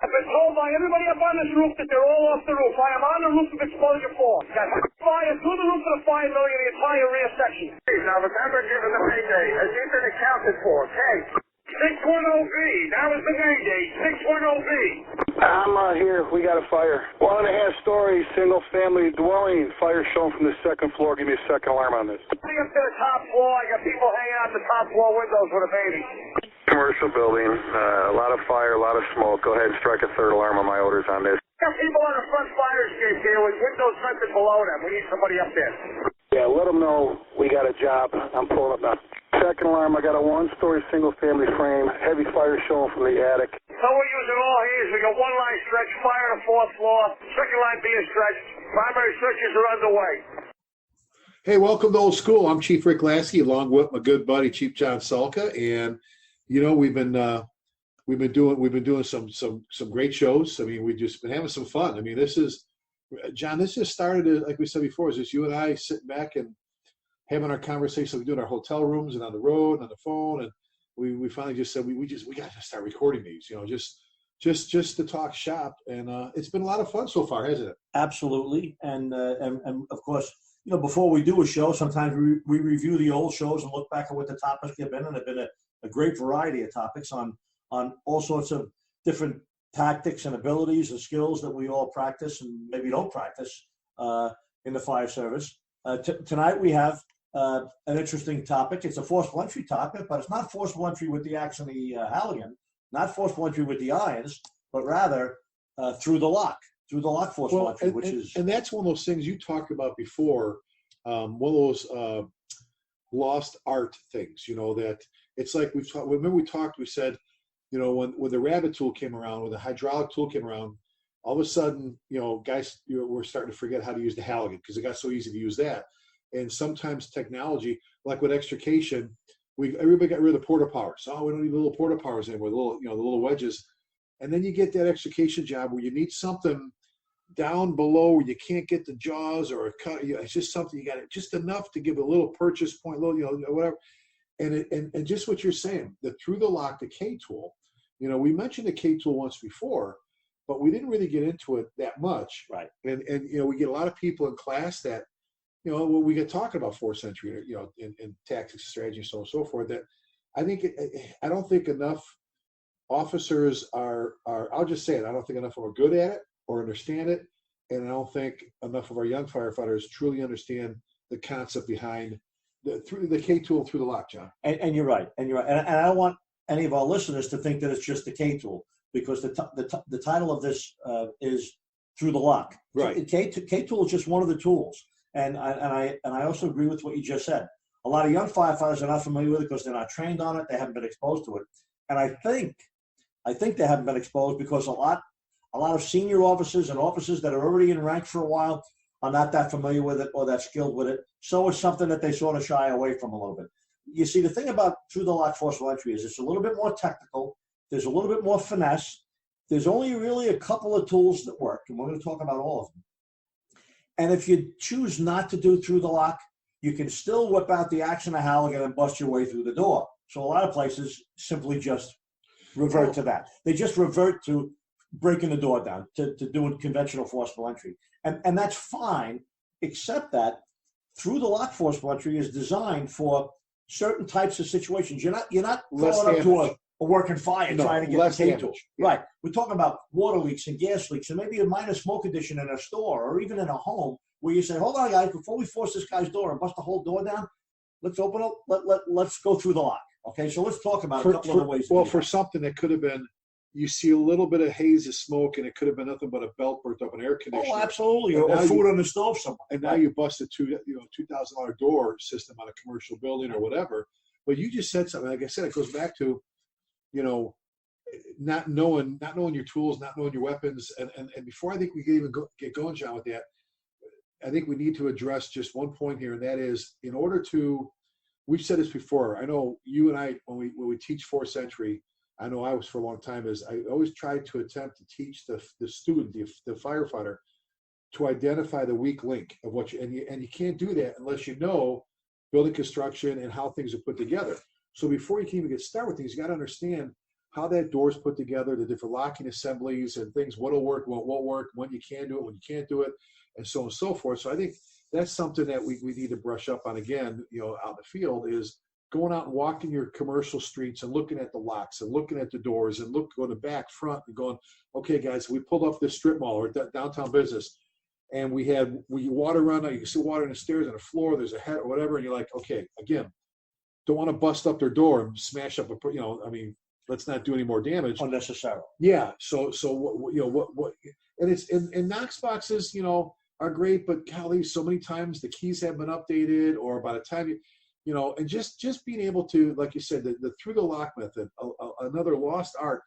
I've been told by everybody up on this roof that they're all off the roof. I am on the roof of exposure 4. Got fire through the roof of the fire building in the entire rear section. Now remember, given the payday, has he been accounted for? Okay. 610B. That was the Mayday. 610B. I'm here. We got a fire. 1.5-story, single-family dwelling. Fire shown from the second floor. Give me a second alarm on this. Coming up to the top floor. I got people hanging out the top floor windows with a baby. Commercial building. A lot of fire, a lot of smoke. Go ahead and strike a third alarm on my orders on this. Got people on the front fire escape here with windows vented below them. We need somebody up there. Yeah, let them know we got a job. I'm pulling up now. Second alarm, I got a 1-story single-family frame. Heavy fire showing from the attic. So we're using all hands. We got one line stretch, fire on the 4th floor. Second line being stretched. Primary searches are underway. Hey, welcome to Old School. I'm Chief Rick Lasky, along with my good buddy Chief John Salka, and you know we've been doing some great shows. I mean, we've just been having some fun. I mean, this is John. This just started, like we said before, is just you and I sitting back and having our conversations. We do in our hotel rooms and on the road and on the phone, and we finally just said we got to start recording these. You know, just to talk shop, and it's been a lot of fun so far, hasn't it? Absolutely, and of course, you know, before we do a show, sometimes we review the old shows and look back at what the topics have been, and there've been a great variety of topics on all sorts of different tactics and abilities and skills that we all practice and maybe don't practice in the fire service. Tonight we have an interesting topic. It's a forcible entry topic, but it's not forcible entry with the axe and the Halligan, not forcible entry with the irons, but rather through the lock forcible entry, which is... And that's one of those things you talked about before, one of those lost art things, you know, that it's like we said, you know, when the rabbit tool came around, when the hydraulic tool came around, all of a sudden, you know, guys, we're starting to forget how to use the Halligan because it got so easy to use that. And sometimes technology, like with extrication, everybody got rid of the porta powers. Oh, we don't need little porta powers anymore, the little wedges. And then you get that extrication job where you need something down below where you can't get the jaws or a cut. You know, it's just something you got just enough to give a little purchase point, little, you know, whatever. And just what you're saying, the through the lock, the K tool. You know, we mentioned the K tool once before, but we didn't really get into it that much. Right. And you know, we get a lot of people in class that, you know, when we get talking about force entry, you know, in tactics, strategy, so on and so forth, that I don't think enough officers are, I'll just say it, I don't think enough of them are good at it or understand it. And I don't think enough of our young firefighters truly understand the concept behind through the K tool through the lock, John. And you're right. And I don't want any of our listeners to think that it's just the K tool, because the title of this is through the lock. Right. K tool is just one of the tools. And I also agree with what you just said. A lot of young firefighters are not familiar with it because they're not trained on it. They haven't been exposed to it. And I think they haven't been exposed because a lot of senior officers and officers that are already in rank for a while are not that familiar with it or that skilled with it. So it's something that they sort of shy away from a little bit. You see, the thing about through the lock forcible entry is it's a little bit more technical. There's a little bit more finesse. There's only really a couple of tools that work, and we're going to talk about all of them. And if you choose not to do through the lock, you can still whip out the axe and the Halligan and bust your way through the door. So a lot of places simply just revert to that. They just revert to breaking the door down, to doing conventional forcible entry. And that's fine, except that through the lock forcible entry is designed for certain types of situations. You're not going up to a working fire trying to get the K tool. Yeah. Right. We're talking about water leaks and gas leaks and maybe a minor smoke addition in a store or even in a home where you say, hold on, guys, before we force this guy's door and bust the whole door down, let's open up, let's go through the lock. Okay, so let's talk about a couple of ways. Well, for something that could have been, you see a little bit of haze of smoke and it could have been nothing but a belt burnt up an air conditioner. Oh, absolutely. Or food on the stove somewhere. And now you bust a $2,000 door system on a commercial building or whatever. But you just said something. Like I said, it goes back to, you know, not knowing your tools, not knowing your weapons. And before I think we can even get going, John, with that, I think we need to address just one point here, and that is, in order to, we've said this before. I know you and I, when we teach force entry, I know I was for a long time, is I always tried to attempt to teach the student, the firefighter, to identify the weak link of what you, and you can't do that unless you know building construction and how things are put together. So before you can even get started with things, you got to understand how that door's put together, the different locking assemblies and things, what'll work, what won't work, when you can do it, when you can't do it, and so on and so forth. So I think that's something that we need to brush up on again, out in the field, is going out and walking your commercial streets and looking at the locks and looking at the doors and going to back, front, and going, okay, guys, we pulled up this strip mall or downtown business, and we water run, you can see water in the stairs and the floor, there's a head or whatever, and you're like, okay, again, don't want to bust up their door and smash up let's not do any more damage unnecessarily. Yeah. So what and it's and Knox boxes, are great, but golly, so many times the keys have been updated, or by the time and just being able to, like you said, the through the lock method, another lost art.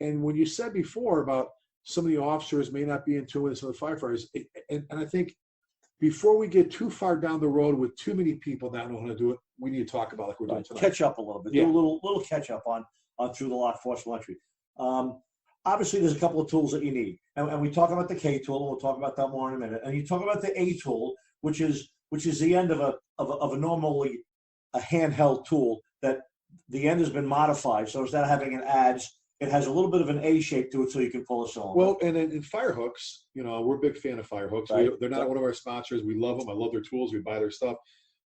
And when you said before about some of the officers may not be in tune with some of the firefighters, and I think before we get too far down the road with too many people not knowing how to do it, we need to talk about like we're doing tonight. Catch up a little bit. Yeah. Do a little catch up on through the lock forcible entry. Obviously, there's a couple of tools that you need, and we talk about the K tool, and we'll talk about that more in a minute. And you talk about the A tool, which is the end of a normally a handheld tool that the end has been modified. So instead of having an adze, it has a little bit of an A shape to it, so you can pull a cylinder. Well, and in fire hooks, we're a big fan of fire hooks. Right. They're not one of our sponsors. We love them. I love their tools. We buy their stuff.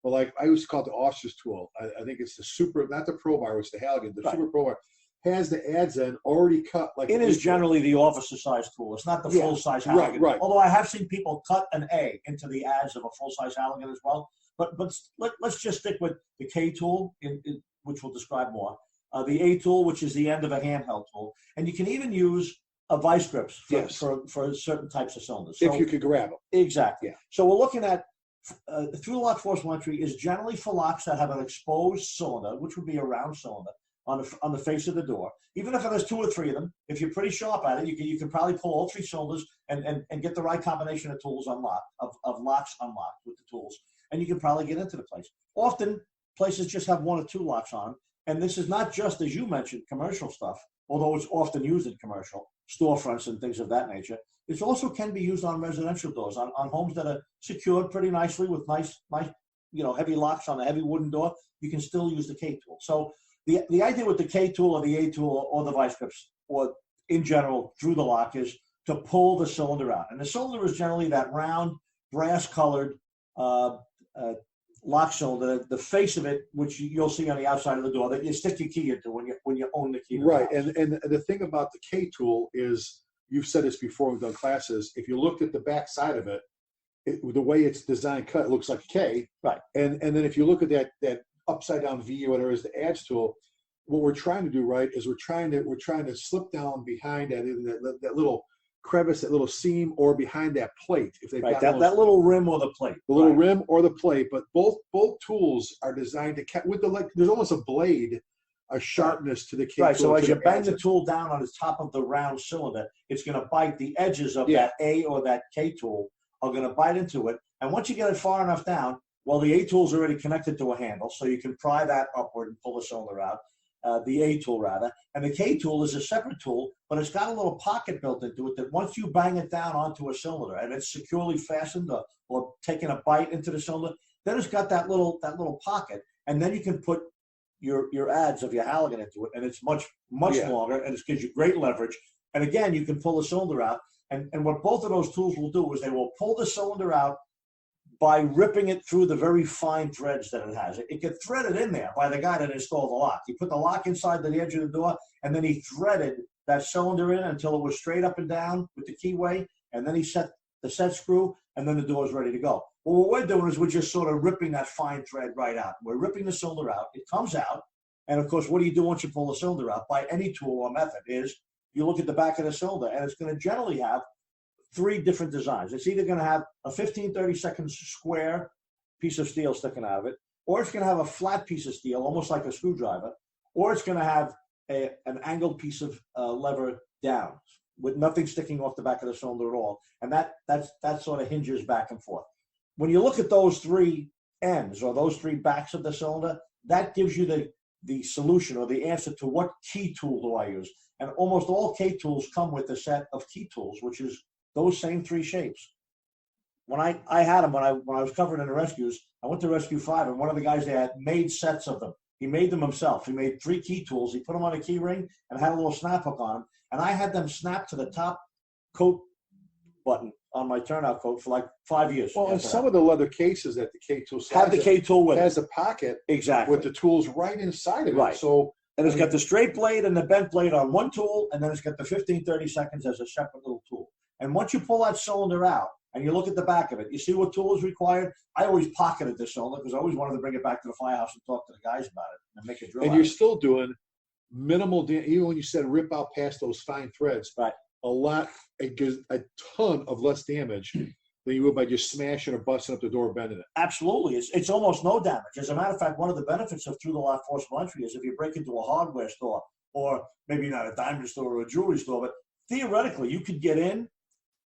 But like I used to call it the officer's tool. I think it's the super, not the Pro Bar, it's the Halligan. The Super Pro Bar has the adze end already cut. Like it is generally the officer size tool. It's not the full size Halligan. Right. Although I have seen people cut an A into the adze of a full size Halligan as well. But let's just stick with the K tool, which we'll describe more. The A tool, which is the end of a handheld tool, and you can even use a vice grips for certain types of cylinders. If you could grab them. Exactly. Yeah. So we're looking at through the lock forcible entry is generally for locks that have an exposed cylinder, which would be a round cylinder on the face of the door. Even if there's 2 or 3 of them, if you're pretty sharp at it, you can probably pull all 3 cylinders and get the right combination of tools unlocked, of locks unlocked with the tools, and you can probably get into the place. Often places just have 1 or 2 locks on them, and this is not just, as you mentioned, commercial stuff, although it's often used in commercial storefronts and things of that nature. It also can be used on residential doors, on homes that are secured pretty nicely with nice, heavy locks on a heavy wooden door. You can still use the K tool. So the idea with the K tool or the A tool or the vice grips, or in general through the lock, is to pull the cylinder out. And the cylinder is generally that round, brass-colored lock cylinder, the face of it, which you'll see on the outside of the door, that you stick your key into when you own the key. Right, and the thing about the K tool is, you've said this before, we've done classes, if you looked at the back side of it, the way it's designed cut, it looks like a K. Right. And then if you look at that upside down V or whatever is the adze tool, what we're trying to do, right, is we're trying to slip down behind that little crevice, that little seam, or behind that plate. If they've got that little rim or the plate. The little rim or the plate, but both tools are designed to cut with there's almost a blade, a sharpness to the K tool. Right, so as you bang the tool down on the top of the round cylinder, it's going to bite the edges of that A or that K tool are going to bite into it. And once you get it far enough down, well, the A tool is already connected to a handle, so you can pry that upward and pull the cylinder out, the A tool rather. And the K tool is a separate tool, but it's got a little pocket built into it that once you bang it down onto a cylinder and it's securely fastened or taking a bite into the cylinder, then it's got that little pocket, and then you can put your adze of your Halligan into it, and it's much longer, and it gives you great leverage. And again, you can pull the cylinder out, and what both of those tools will do is they will pull the cylinder out by ripping it through the very fine threads that it has. It gets threaded in there by the guy that installed the lock. He put the lock inside the edge of the door, and then he threaded that cylinder in until it was straight up and down with the keyway, and then he set the set screw, and then the door is ready to go. Well, what we're doing is we're just sort of ripping that fine thread right out. We're ripping the cylinder out. It comes out, and of course, what do you do once you pull the cylinder out? By any tool or method is you look at the back of the cylinder, and it's going to generally have 3 different designs. It's either going to have a 15-30 square piece of steel sticking out of it, or it's going to have a flat piece of steel, almost like a screwdriver, or it's going to have an angled piece of lever down with nothing sticking off the back of the cylinder at all. And that sort of hinges back and forth. When you look at those 3 ends or those 3 backs of the cylinder, that gives you the solution or the answer to what key tool do I use. And almost all K tools come with a set of key tools, which is those same 3 shapes. When I had them, when I was covering in the rescues, I went to Rescue 5, and one of the guys there had made sets of them. He made them himself. He made 3 key tools. He put them on a key ring and had a little snap hook on them. And I had them snapped to the top coat button on my turnout coat for like 5 years. Well, and some of the leather cases that the K-tool have the K-tool with has a pocket exactly with the tools right inside of it. Right. So, and it's got the straight blade and the bent blade on one tool, and then it's got the 15-30 seconds as a separate little tool. And once you pull that cylinder out and you look at the back of it, you see what tool is required. I always pocketed this cylinder because I always wanted to bring it back to the firehouse and talk to the guys about it and make a drill. And you're still doing minimal damage, even when you said rip out past those fine threads. Right. It gives a ton of less damage than you would by just smashing or busting up the door, bending it. Absolutely. It's almost no damage. As a matter of fact, one of the benefits of through the lock forcible entry is if you break into a hardware store, or maybe not a diamond store or a jewelry store, but theoretically you could get in,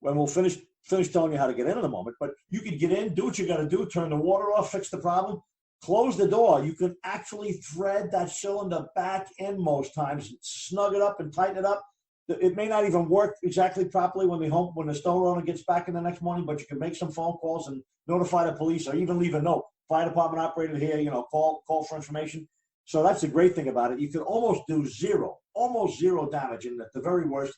when we'll finish telling you how to get in a moment, but you could get in, do what you got to do, turn the water off, fix the problem, close the door. You can actually thread that cylinder back in most times, snug it up and tighten it up. It may not even work exactly properly when the store owner gets back in the next morning, but you can make some phone calls and notify the police, or even leave a note. Fire department operator here, call for information. So that's the great thing about it. You can almost do almost zero damage, and at the very worst,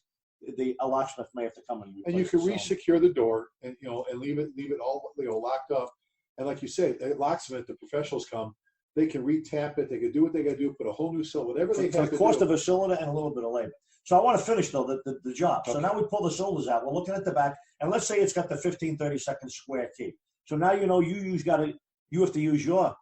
a locksmith may have to come in and you can re-secure the door and leave it all locked up. And like you said, a locksmith, the professionals come, they can re-tap it, they can do what they got to do, put a whole new cylinder, whatever they have to do. The cost of a cylinder and a little bit of labor. So I want to finish, though, the job. Okay. So now we pull the cylinders out. We're looking at the back, and let's say it's got the 15-30 second square key. So now you have to use your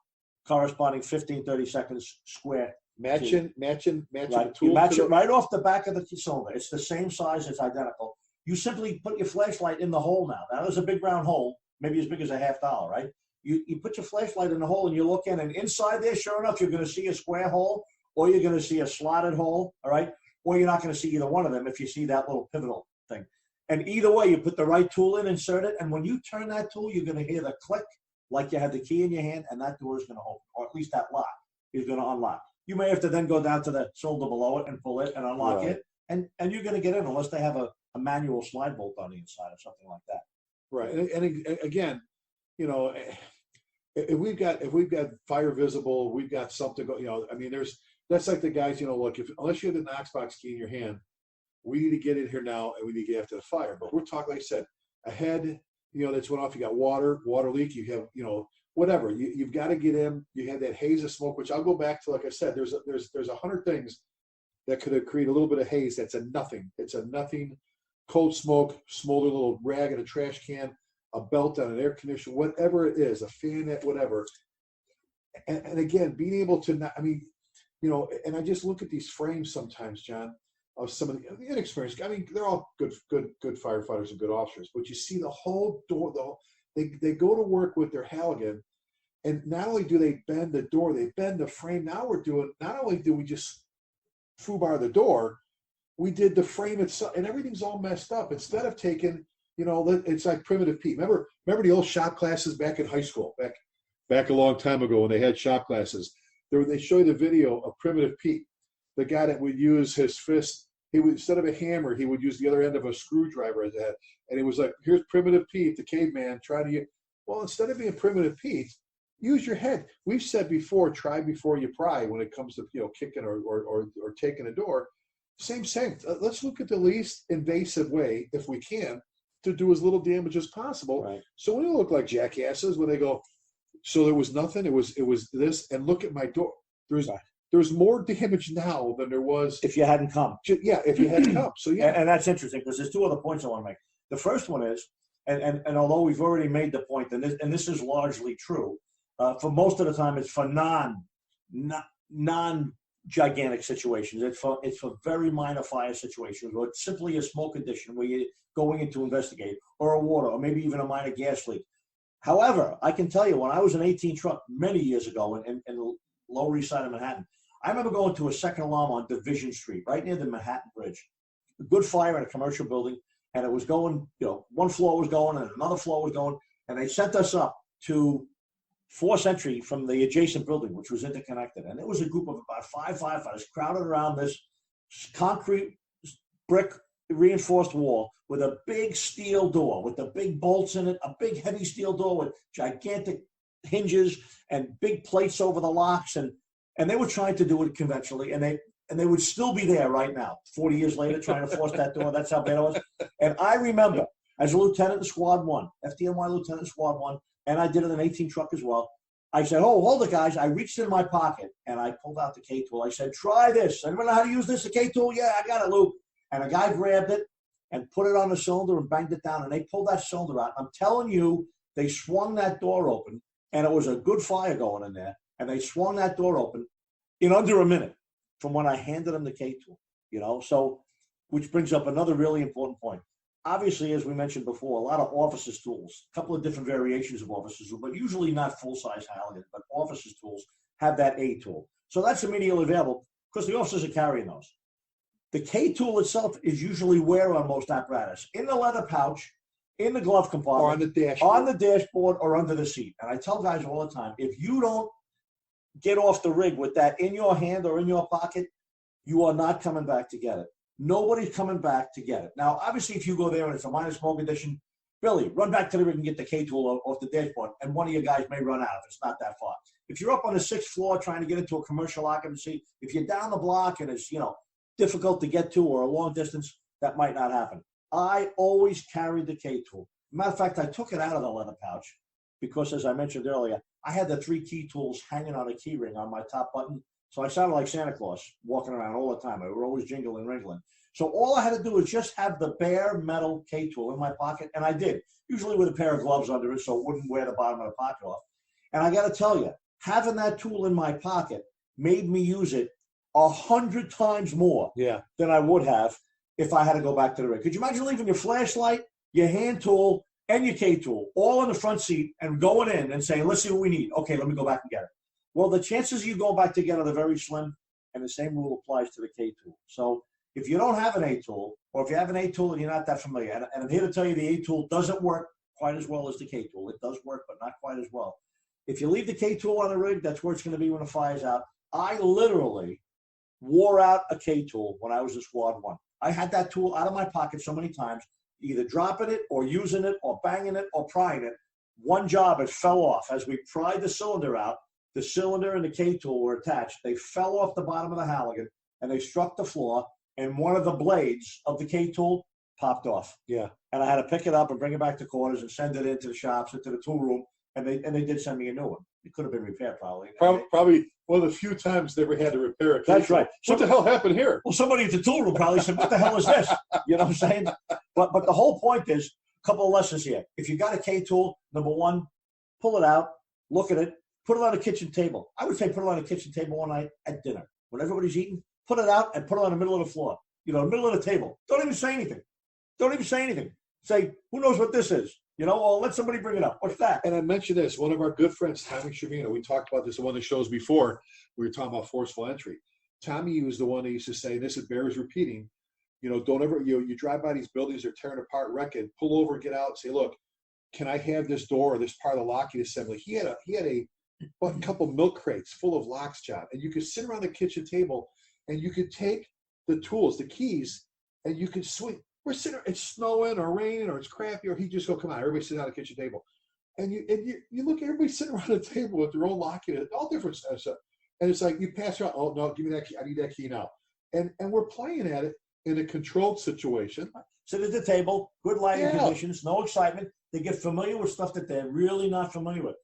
corresponding 15-30 seconds square matching right. the tool. You match it right off the back of the cylinder. It's the same size. It's identical. You simply put your flashlight in the hole now. Now, there's a big round hole, maybe as big as a $50, right? You put your flashlight in the hole, and you look in, and inside there, sure enough, you're going to see a square hole, or you're going to see a slotted hole, all right? Or you're not going to see either one of them if you see that little pivotal thing. And either way, you put the right tool in, insert it, and when you turn that tool, you're going to hear the click like you had the key in your hand, and that door is going to open, or at least that lock is going to unlock. You may have to then go down to the cylinder below it and pull it and unlock it, and you're going to get in unless they have a manual slide bolt on the inside or something like that. Right, and again, if we've got fire visible, we've got something. That's like the guys. Look, unless you have the Knox box key in your hand, we need to get in here now, and we need to get after the fire. But we're talking, like I said, a head, that's went off. You got water leak. You have, whatever. You've got to get in. You have that haze of smoke, which I'll go back to. Like I said, there's 100 things that could have created a little bit of haze. That's a nothing. It's a nothing. Cold smoke, smolder little rag in a trash can, a belt on an air conditioner, whatever it is, a fan, whatever. And again, being able to not. And I just look at these frames sometimes, John, of some of the inexperienced. They're all good firefighters and good officers, but you see the whole door. They go to work with their Halligan, and not only do they bend the door, they bend the frame. Now we're doing. Not only do we just foobar the door, we did the frame itself, and everything's all messed up. Instead of taking, it's like primitive Pete. Remember the old shop classes back in high school, back a long time ago when they had shop classes. They show you the video of Primitive Pete, the guy that would use his fist. He would, instead of a hammer, he would use the other end of a screwdriver as a head. And it was like, here's Primitive Pete, the caveman, trying to get. Well, instead of being Primitive Pete, use your head. We've said before, try before you pry when it comes to kicking or taking a door. Same. Let's look at the least invasive way, if we can, to do as little damage as possible. Right. So we don't look like jackasses when they go. So there was nothing. It was this. And look at my door. There's more damage now than there was if you hadn't come. If you hadn't come. So and that's interesting because there's 2 other points I want to make. The first one is, and although we've already made the point, and this is largely true, for most of the time it's for non gigantic situations. It's for very minor fire situations, or it's simply a smoke condition where you're going in to investigate, or a water, or maybe even a minor gas leak. However, I can tell you, when I was an 18 truck many years ago in the Lower East Side of Manhattan, I remember going to a second alarm on Division Street, right near the Manhattan Bridge. A good fire in a commercial building, and it was going, one floor was going and another floor was going, and they sent us up to force entry from the adjacent building, which was interconnected. And it was a group of about 5 firefighters crowded around this concrete brick reinforced wall with a big steel door with the big bolts in it, a big heavy steel door with gigantic hinges and big plates over the locks. And And they were trying to do it conventionally, and they would still be there right now, 40 years later, trying to force that door. That's how bad it was. And I remember, as a lieutenant in Squad 1, FDNY lieutenant in Squad 1, and I did it in an 18 truck as well, I said, oh, hold it, guys. I reached in my pocket, and I pulled out the K-tool. I said, try this. Anyone know how to use this, a K-tool? Yeah, I got it, Lou. And a guy grabbed it and put it on the cylinder and banged it down, and they pulled that cylinder out. I'm telling you, they swung that door open, and it was a good fire going in there. And they swung that door open in under a minute from when I handed them the K-tool, So, which brings up another really important point. Obviously, as we mentioned before, a lot of officers' tools, a couple of different variations of officers' tools, but usually not full-size Halligan, but officers' tools have that A-tool. So that's immediately available because the officers are carrying those. The K-tool itself is usually where on most apparatus? In the leather pouch, in the glove compartment, or on the dashboard, or under the seat. And I tell guys all the time, if you don't get off the rig with that in your hand or in your pocket, you are not coming back to get it. Nobody's coming back to get it. Now, obviously, if you go there and it's a minor smoke condition, Billy, run back to the rig and get the K-tool off the dashboard, and one of your guys may run out if it's not that far. If you're up on the 6th floor trying to get into a commercial occupancy, if you're down the block and it's, difficult to get to or a long distance, that might not happen. I always carried the K-tool. Matter of fact, I took it out of the leather pouch because, as I mentioned earlier, I had the 3 key tools hanging on a key ring on my top button. So I sounded like Santa Claus walking around all the time. I were always jingling, ringling. So all I had to do was just have the bare metal K-tool in my pocket, and I did, usually with a pair of gloves under it so it wouldn't wear the bottom of the pocket off. And I got to tell you, having that tool in my pocket made me use it 100 times more than I would have if I had to go back to the rig. Could you imagine leaving your flashlight, your hand tool, and your K-tool all in the front seat and going in and saying, let's see what we need. Okay, let me go back and get it. Well, the chances of you going back to get it are very slim, and the same rule applies to the K-tool. So if you don't have an A-tool, or if you have an A-tool and you're not that familiar, and I'm here to tell you the A-tool doesn't work quite as well as the K-tool. It does work, but not quite as well. If you leave the K-tool on the rig, that's where it's going to be when the fire's out. I literally wore out a K-tool when I was in Squad 1. I had that tool out of my pocket so many times, either dropping it or using it or banging it or prying it. One job, it fell off. As we pried the cylinder out, the cylinder and the K-tool were attached. They fell off the bottom of the Halligan, and they struck the floor, and one of the blades of the K-tool popped off. Yeah. And I had to pick it up and bring it back to quarters and send it into the shops, into the tool room, and they did send me a new one. It could have been repaired probably. Probably one of the few times they ever had to repair it. That's right. What the hell happened here? Well, somebody at the tool room probably said, what the hell is this? You know what I'm saying? But the whole point is, a couple of lessons here. If you got a K-tool, number one, pull it out, look at it, put it on a kitchen table. I would say put it on a kitchen table one night at dinner. When everybody's eating, put it out and put it on the middle of the floor. Middle of the table. Don't even say anything. Don't even say anything. Say, who knows what this is? Or let somebody bring it up. What's that? And I mentioned this. One of our good friends, Tommy Shavino, we talked about this in one of the shows before. We were talking about forceful entry. Tommy was the one that used to say, and this bears repeating, don't ever, you drive by these buildings, they're tearing apart, wrecking, pull over, get out, and say, look, can I have this door or this part of the locking assembly? He had a couple milk crates full of locks, John, and you could sit around the kitchen table and you could take the tools, the keys, and you could swing. We're sitting, it's snowing or raining or it's crappy, or he'd just go, come on, everybody sit down at the kitchen table. And you look at everybody sitting around the table with their own locking, all different stuff. And it's like you pass around, oh no, give me that key, I need that key now. And we're playing at it in a controlled situation. Sit at the table, good lighting conditions, no excitement. They get familiar with stuff that they're really not familiar with.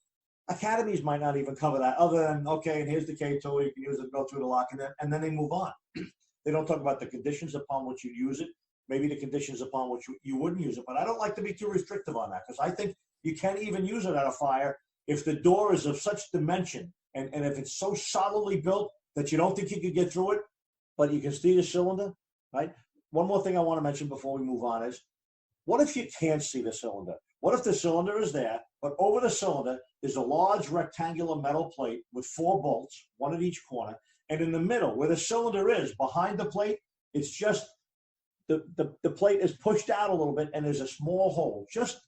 Academies might not even cover that, other than, okay, and here's the K-tool, you can use it to go through the lock, and then they move on. They don't talk about the conditions upon which you use it, maybe the conditions upon which you wouldn't use it. But I don't like to be too restrictive on that, because I think you can't even use it at a fire if the door is of such dimension and if it's so solidly built that you don't think you could get through it, but you can see the cylinder, right? One more thing I want to mention before we move on is, what if you can't see the cylinder? What if the cylinder is there, but over the cylinder is a large rectangular metal plate with 4 bolts, one at each corner, and in the middle, where the cylinder is, behind the plate, it's just the plate is pushed out a little bit, and there's a small hole, just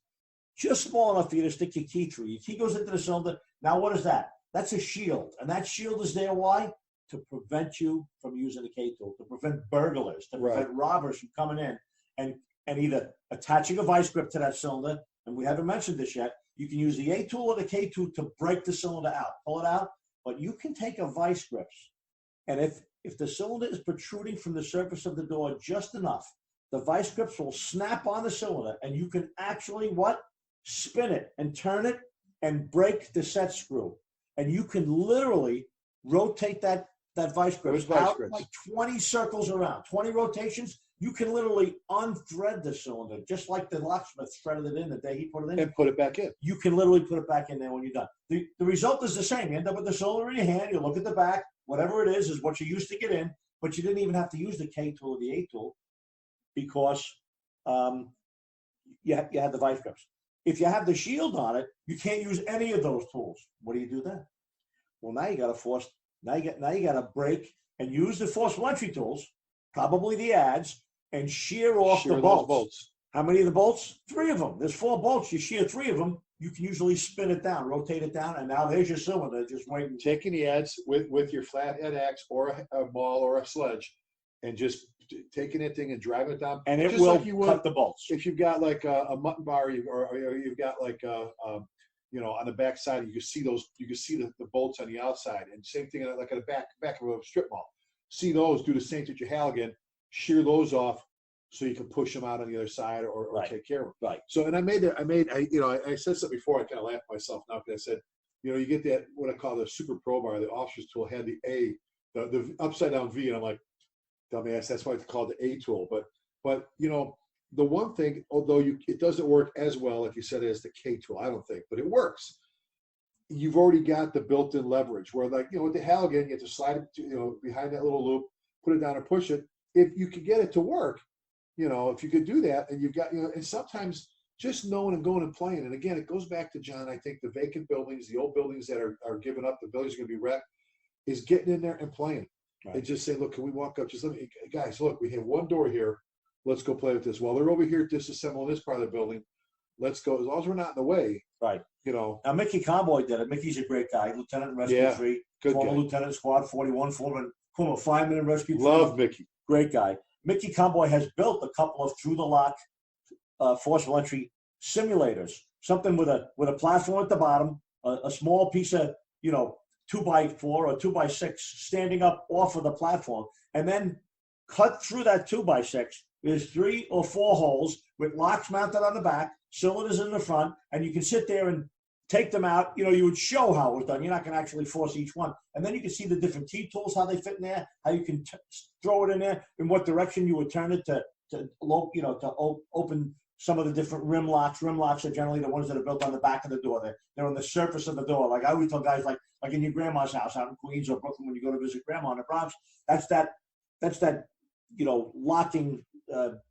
small enough for you to stick your key through. Your key goes into the cylinder. Now, what is that? That's a shield, and that shield is there, why? To prevent you from using the K-tool, to prevent burglars, to prevent robbers from coming in and either attaching a vice grip to that cylinder, and we haven't mentioned this yet, you can use the A-tool or the K-tool to break the cylinder out, pull it out, but you can take a vice grips, and if the cylinder is protruding from the surface of the door just enough, the vice grips will snap on the cylinder, and you can actually spin it and turn it and break the set screw, and you can literally rotate that vice grip out like 20 circles around, 20 rotations. You can literally unthread the cylinder, just like the locksmith threaded it in the day he put it in. And put it back in. You can literally put it back in there when you're done. The result is the same. You end up with the cylinder in your hand, you look at the back, whatever it is what you used to get in, but you didn't even have to use the K tool or the A tool because you had the vice grips. If you have the shield on it, you can't use any of those tools. What do you do then? Well, now you got to now you got to break and use the forcible entry tools, probably the adze, and shear off the bolts. How many of the bolts? 3 of them. There's 4 bolts. You shear 3 of them. You can usually spin it down, rotate it down, and now there's your cylinder just waiting. Taking the adze with your flathead axe or a maul or a sledge, and just taking that thing and driving it down. And it will cut the bolts. If you've got like a mutton bar, or you've got like on the back side, you can see the bolts on the outside, and same thing like at the back of a strip mall. See those? Do the same thing with your Halligan. Shear those off so you can push them out on the other side or take care of them. Right. So, and I said something before. I kind of laughed at myself now because I said, you get that what I call the super pro bar. The officer's tool had the A, the upside down V, and I'm like, dumbass. That's why it's called the A tool. But the one thing, although it doesn't work as well, like you said, as the K tool. I don't think, but it works. You've already got the built-in leverage. Where with the Halligan, you have to slide it, behind that little loop, put it down and push it. If you could get it to work, if you could do that, and you've got, and sometimes just knowing and going and playing. And again, it goes back to John. I think the vacant buildings, the old buildings that are given up, the buildings are going to be wrecked, is getting in there and playing. Right. And just say, look, can we walk up? Just let me, guys, look, we have one door here. Let's go play with this. While they're over here disassembling this part of the building, let's go. As long as we're not in the way. Right. Now, Mickey Conboy did it. Mickey's a great guy. Lieutenant in Rescue 3. Former Lieutenant Squad 41, former fireman in Rescue 3. Love Mickey. Great guy. Mickey Conboy has built a couple of through-the-lock forcible entry simulators. Something with a platform at the bottom, a small piece of, 2x4 or 2x6 standing up off of the platform, and then cut through that 2x6. There's 3 or 4 holes with locks mounted on the back, cylinders in the front, and you can sit there and take them out. You would show how it was done. You're not going to actually force each one. And then you can see the different T-tools, how they fit in there, how you can throw it in there, in what direction you would turn it to open some of the different rim locks. Rim locks are generally the ones that are built on the back of the door. They're on the surface of the door. Like I always tell guys, like in your grandma's house out in Queens or Brooklyn when you go to visit grandma in the Bronx, that's that locking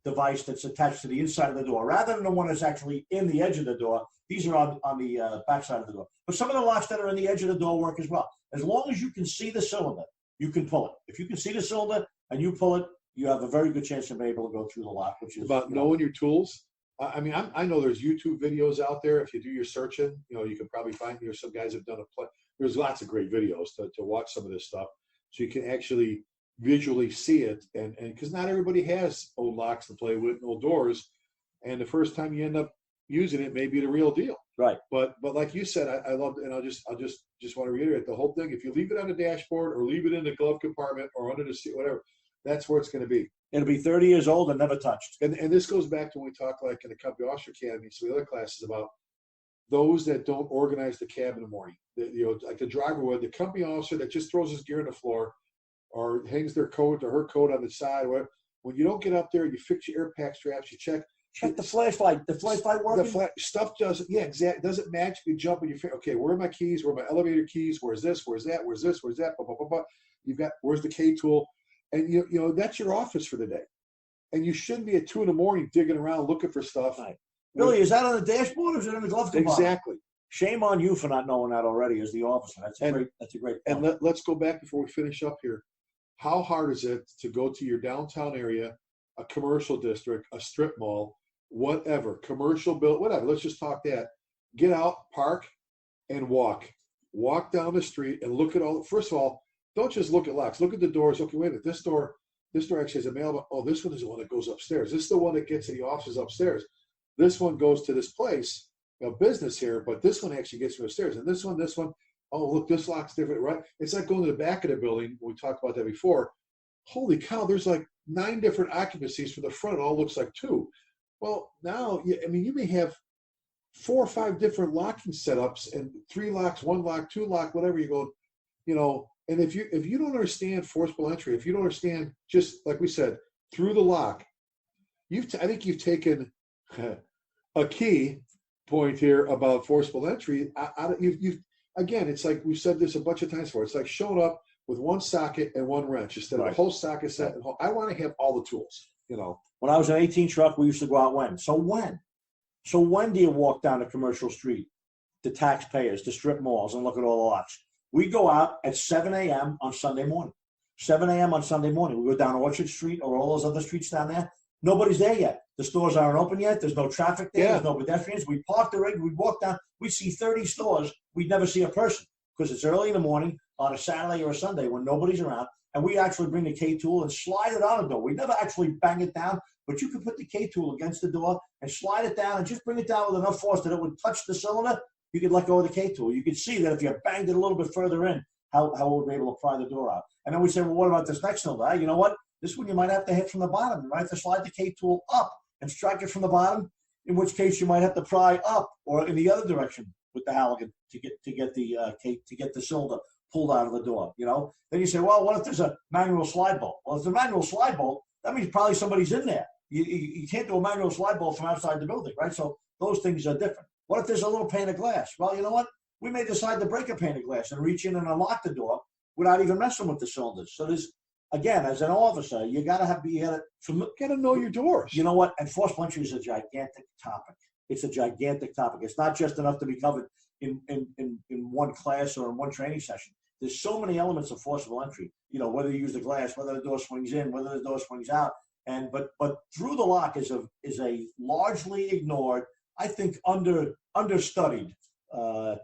device that's attached to the inside of the door, rather than the one that's actually in the edge of the door. These are on the back side of the door. But some of the locks that are in the edge of the door work as well. As long as you can see the cylinder, you can pull it. If you can see the cylinder and you pull it, you have a very good chance of being able to go through the lock, which is about knowing your tools. I know there's YouTube videos out there. If you do your searching, you can probably find some guys have done there's lots of great videos to watch some of this stuff, so you can actually visually see it, and because not everybody has old locks to play with, old doors, and the first time you end up using it may be the real deal. Right. But like you said, I love it, and I'll just want to reiterate the whole thing. If you leave it on the dashboard or leave it in the glove compartment or under the seat, whatever, that's where it's going to be. It'll be 30 years old and never touched. And this goes back to when we talk like in the Company Officer Academy, some of the other classes about those that don't organize the cab in the morning. Like the driver would, the company officer that just throws his gear on the floor or hangs their coat or her coat on the side. When you don't get up there, you fix your air pack straps, you check the flashlight. The flashlight working? Stuff doesn't, exactly. Doesn't magically jump in your face. Okay, where are my keys? Where are my elevator keys? Where's this? Where's that? Where's this? Where's that? Blah, blah, blah, blah. You've got, where's the K tool? And that's your office for the day. And you shouldn't be at 2 a.m. digging around looking for stuff. Right. Billy, is that on the dashboard or is it in the glove compartment? Exactly. Shame on you for not knowing that already as the officer. That's a great point. And let's go back before we finish up here. How hard is it to go to your downtown area, a commercial district, a strip mall, whatever, commercial build, whatever. Let's just talk that. Get out, park, and walk. Walk down the street and look at all. First of all, don't just look at locks. Look at the doors. Okay, wait a minute. This door actually has a mailbox. Oh, this one is the one that goes upstairs. This is the one that gets to the offices upstairs. This one goes to this place, business here, but this one actually gets to upstairs. And this one. oh, look, this lock's different, right? It's like going to the back of the building. We talked about that before. Holy cow, there's like 9 different occupancies for the front. It all looks like 2. Well, now, I mean, you may have 4 or 5 different locking setups and 3 locks, 1 lock, 2 lock, whatever. You go, you know, and if you don't understand forcible entry, if you don't understand, just like we said, through the lock, I think you've taken a key point here about forcible entry. Again, it's like we've said this a bunch of times before. It's like showing up with 1 socket and 1 wrench instead of a whole socket set. And I want to have all the tools, you know. When I was an 18 truck, we used to go out when? So when do you walk down a commercial street, the taxpayers, the strip malls, and look at all the lots? We go out at 7 a.m. on Sunday morning. 7 a.m. on Sunday morning. We go down Orchard Street or all those other streets down there. Nobody's there yet. The stores aren't open yet. There's no traffic there. There's no pedestrians. We park the rig. We walk down. We see 30 stores. We'd never see a person because it's early in the morning on a Saturday or a Sunday when nobody's around. And we actually bring the K-tool and slide it on the door. We never actually bang it down, but you could put the K-tool against the door and slide it down and just bring it down with enough force that it would touch the cylinder. You could let go of the K-tool. You could see that if you banged it a little bit further in, how it would be able to pry the door out. And then we say, well, what about this next cylinder? You know what? This one you might have to hit from the bottom. You might have to slide the K-tool up and strike it from the bottom, in which case you might have to pry up or in the other direction with the Halligan to get the cylinder pulled out of the door. You know. Then you say, well, what if there's a manual slide bolt? Well, if it's a manual slide bolt, that means probably somebody's in there. You can't do a manual slide bolt from outside the building, right? So those things are different. What if there's a little pane of glass? Well, you know what? We may decide to break a pane of glass and reach in and unlock the door without even messing with the cylinders. So there's, again, as an officer, you got to know your doors. You know what? And forcible entry is a gigantic topic. It's a gigantic topic. It's not just enough to be covered in one class or in one training session. There's so many elements of forcible entry. You know, whether you use the glass, whether the door swings in, whether the door swings out, but through the lock is a largely ignored, I think understudied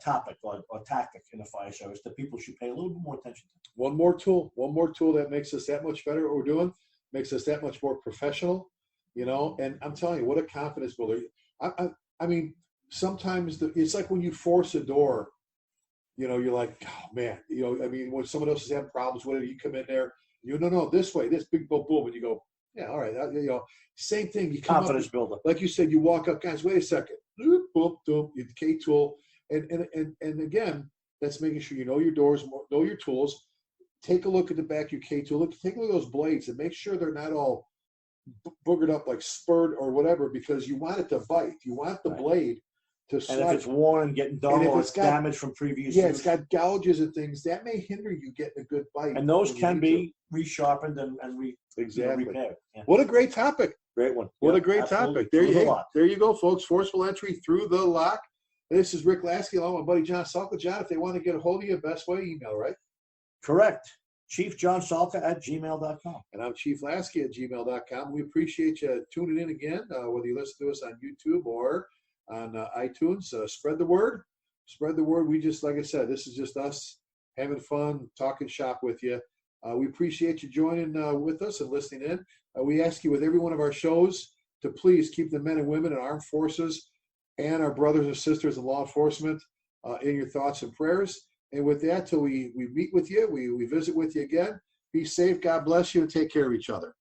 topic or tactic in the fire service that people should pay a little bit more attention to. One more tool that makes us that much better at what we're doing, makes us that much more professional, you know. And I'm telling you, what a confidence builder. I mean, sometimes it's like when you force a door, you know, you're like, oh man, you know, I mean, when someone else is having problems with it, you come in there, no, this way, this big boom, and you go, yeah, all right, you know, same thing. You come confidence builder, like you said, you walk up, guys, wait a second, boop, boop, boop, you K-tool, and again, that's making sure you know your doors, know your tools. Take a look at the back of your K-tool. Take a look at those blades and make sure they're not all boogered up like spurred or whatever, because you want it to bite. You want the blade to slide. And if it's worn and getting dull or it's damaged from previous use. It's got gouges and things, that may hinder you getting a good bite. And those can be resharpened and repaired. Yeah. What a great topic. Great one. What a great topic. There you go, folks. Forcible entry through the lock. This is Rick Lasky along with my buddy John Salka. John, if they want to get a hold of you, best way, email, right? Correct. Chief John Salka at gmail.com. And I'm Chief Lasky at gmail.com. We appreciate you tuning in again, whether you listen to us on YouTube or on iTunes. Spread the word. Spread the word. We just, like I said, this is just us having fun, talking shop with you. We appreciate you joining with us and listening in. We ask you with every one of our shows to please keep the men and women in armed forces and our brothers and sisters in law enforcement in your thoughts and prayers. And with that, till we meet with you, we visit with you again. Be safe. God bless you, and take care of each other.